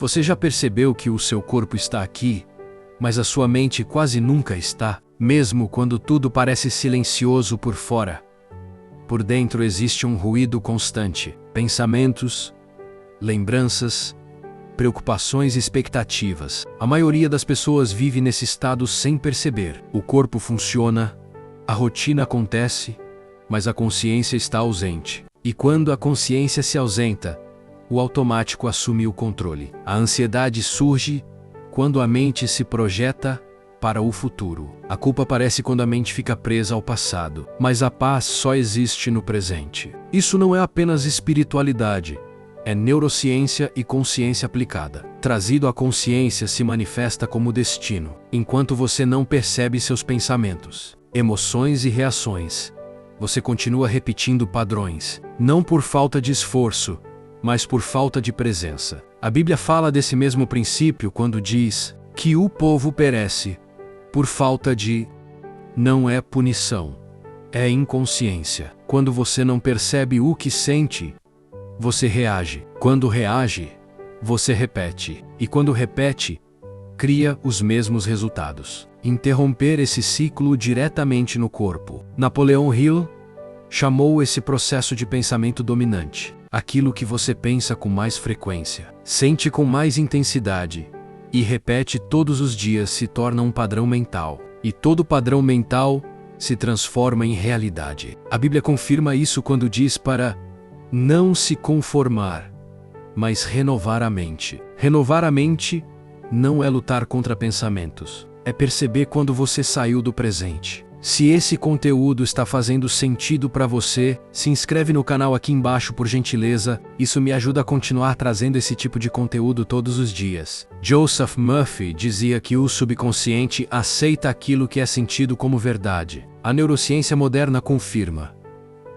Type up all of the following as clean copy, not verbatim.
Você já percebeu que o seu corpo está aqui, mas a sua mente quase nunca está, mesmo quando tudo parece silencioso por fora? Por dentro existe um ruído constante, pensamentos, lembranças, preocupações e expectativas. A maioria das pessoas vive nesse estado sem perceber. O corpo funciona, a rotina acontece, mas a consciência está ausente. E quando a consciência se ausenta, o automático assume o controle. A ansiedade surge quando a mente se projeta para o futuro. A culpa aparece quando a mente fica presa ao passado, mas a paz só existe no presente. Isso não é apenas espiritualidade, é neurociência e consciência aplicada. Trazido à consciência se manifesta como destino, enquanto você não percebe seus pensamentos, emoções e reações. Você continua repetindo padrões, não por falta de esforço, mas por falta de presença. A Bíblia fala desse mesmo princípio quando diz que o povo perece por falta de... Não é punição, é inconsciência. Quando você não percebe o que sente, você reage. Quando reage, você repete. E quando repete, cria os mesmos resultados. Interromper esse ciclo diretamente no corpo. Napoleon Hill chamou esse processo de pensamento dominante. Aquilo que você pensa com mais frequência, sente com mais intensidade e repete todos os dias se torna um padrão mental. E todo padrão mental se transforma em realidade. A Bíblia confirma isso quando diz para não se conformar, mas renovar a mente. Renovar a mente não é lutar contra pensamentos, é perceber quando você saiu do presente. Se esse conteúdo está fazendo sentido para você, se inscreve no canal aqui embaixo por gentileza, isso me ajuda a continuar trazendo esse tipo de conteúdo todos os dias. Joseph Murphy dizia que o subconsciente aceita aquilo que é sentido como verdade. A neurociência moderna confirma.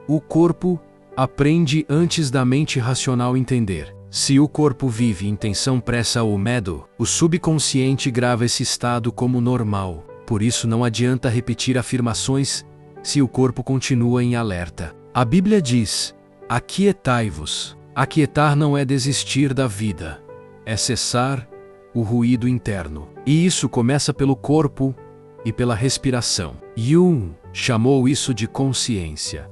O corpo aprende antes da mente racional entender. Se o corpo vive em tensão, pressa ou medo, o subconsciente grava esse estado como normal. Por isso não adianta repetir afirmações se o corpo continua em alerta. A Bíblia diz: aquietai-vos. Aquietar não é desistir da vida, é cessar o ruído interno. E isso começa pelo corpo e pela respiração. Jung chamou isso de consciência.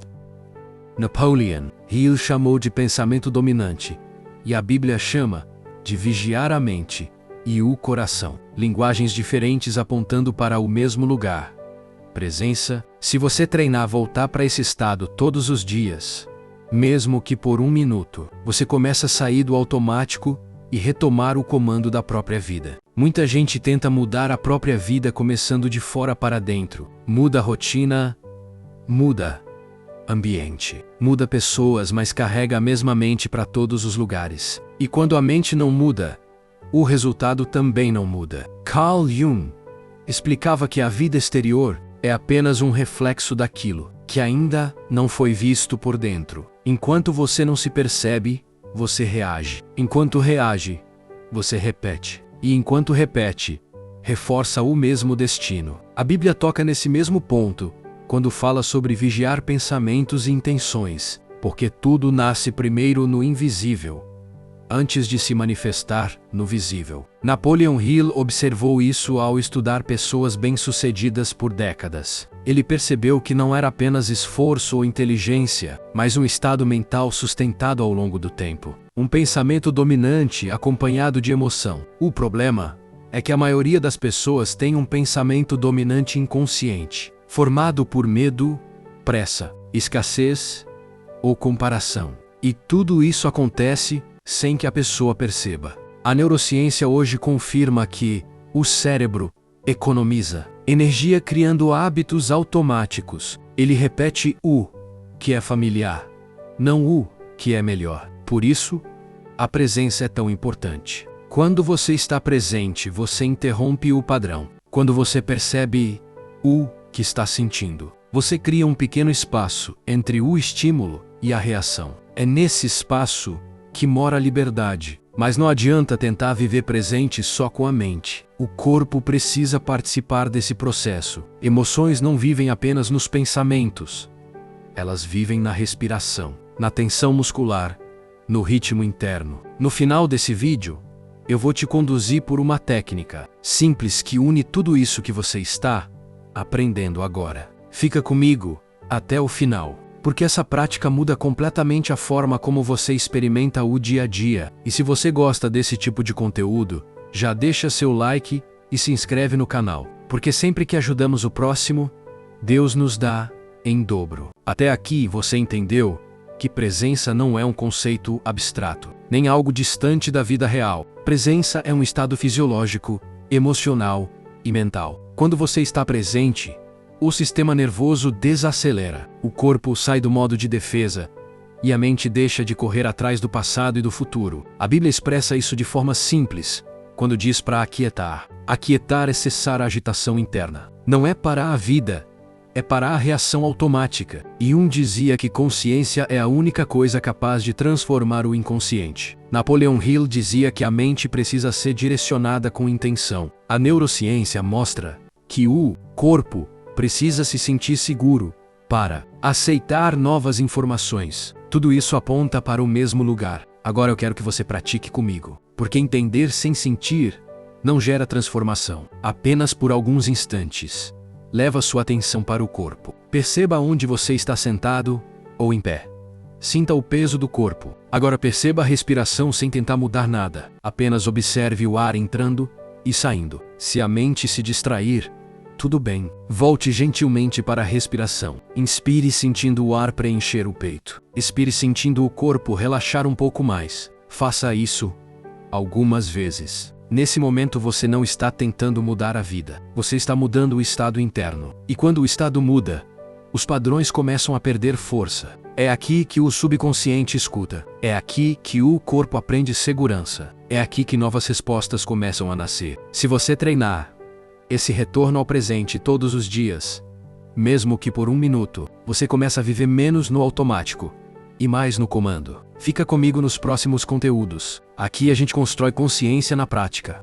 Napoleon Hill chamou de pensamento dominante. E a Bíblia chama de vigiar a mente e o coração. Linguagens diferentes apontando para o mesmo lugar. Presença. Se você treinar voltar para esse estado todos os dias, mesmo que por 1 minuto, você começa a sair do automático e retomar o comando da própria vida. Muita gente tenta mudar a própria vida começando de fora para dentro. Muda a rotina, muda ambiente, muda pessoas, mas carrega a mesma mente para todos os lugares. E quando a mente não muda, o resultado também não muda. Carl Jung explicava que a vida exterior é apenas um reflexo daquilo que ainda não foi visto por dentro. Enquanto você não se percebe, você reage. Enquanto reage, você repete. E enquanto repete, reforça o mesmo destino. A Bíblia toca nesse mesmo ponto quando fala sobre vigiar pensamentos e intenções, porque tudo nasce primeiro no invisível, antes de se manifestar no visível. Napoleon Hill observou isso ao estudar pessoas bem-sucedidas por décadas. Ele percebeu que não era apenas esforço ou inteligência, mas um estado mental sustentado ao longo do tempo. Um pensamento dominante acompanhado de emoção. O problema é que a maioria das pessoas tem um pensamento dominante inconsciente, formado por medo, pressa, escassez ou comparação. E tudo isso acontece sem que a pessoa perceba. A neurociência hoje confirma que o cérebro economiza energia criando hábitos automáticos. Ele repete o que é familiar, não o que é melhor. Por isso, a presença é tão importante. Quando você está presente, você interrompe o padrão. Quando você percebe o que está sentindo, você cria um pequeno espaço entre o estímulo e a reação. É nesse espaço que mora a liberdade. Mas não adianta tentar viver presente só com a mente. O corpo precisa participar desse processo. Emoções não vivem apenas nos pensamentos. Elas vivem na respiração, na tensão muscular, no ritmo interno. No final desse vídeo, eu vou te conduzir por uma técnica simples que une tudo isso que você está aprendendo agora. Fica comigo até o final, porque essa prática muda completamente a forma como você experimenta o dia a dia. E se você gosta desse tipo de conteúdo, já deixa seu like e se inscreve no canal, porque sempre que ajudamos o próximo, Deus nos dá em dobro. Até aqui você entendeu que presença não é um conceito abstrato, nem algo distante da vida real. Presença é um estado fisiológico, emocional e mental. Quando você está presente, o sistema nervoso desacelera, o corpo sai do modo de defesa e a mente deixa de correr atrás do passado e do futuro. A Bíblia expressa isso de forma simples, quando diz para aquietar. Aquietar é cessar a agitação interna. Não é parar a vida, é parar a reação automática. E dizia que consciência é a única coisa capaz de transformar o inconsciente. Napoleon Hill dizia que a mente precisa ser direcionada com intenção. A neurociência mostra que o corpo precisa se sentir seguro para aceitar novas informações. Tudo isso aponta para o mesmo lugar. Agora eu quero que você pratique comigo, porque entender sem sentir não gera transformação. Apenas por alguns instantes, leva sua atenção para o corpo. Perceba onde você está sentado ou em pé. Sinta o peso do corpo. Agora perceba a respiração sem tentar mudar nada. Apenas observe o ar entrando e saindo. Se a mente se distrair, tudo bem. Volte gentilmente para a respiração. Inspire sentindo o ar preencher o peito. Expire sentindo o corpo relaxar um pouco mais. Faça isso algumas vezes. Nesse momento você não está tentando mudar a vida. Você está mudando o estado interno. E quando o estado muda, os padrões começam a perder força. É aqui que o subconsciente escuta. É aqui que o corpo aprende segurança. É aqui que novas respostas começam a nascer. Se você treinar esse retorno ao presente todos os dias, mesmo que por 1 minuto, você começa a viver menos no automático e mais no comando. Fica comigo nos próximos conteúdos. Aqui a gente constrói consciência na prática.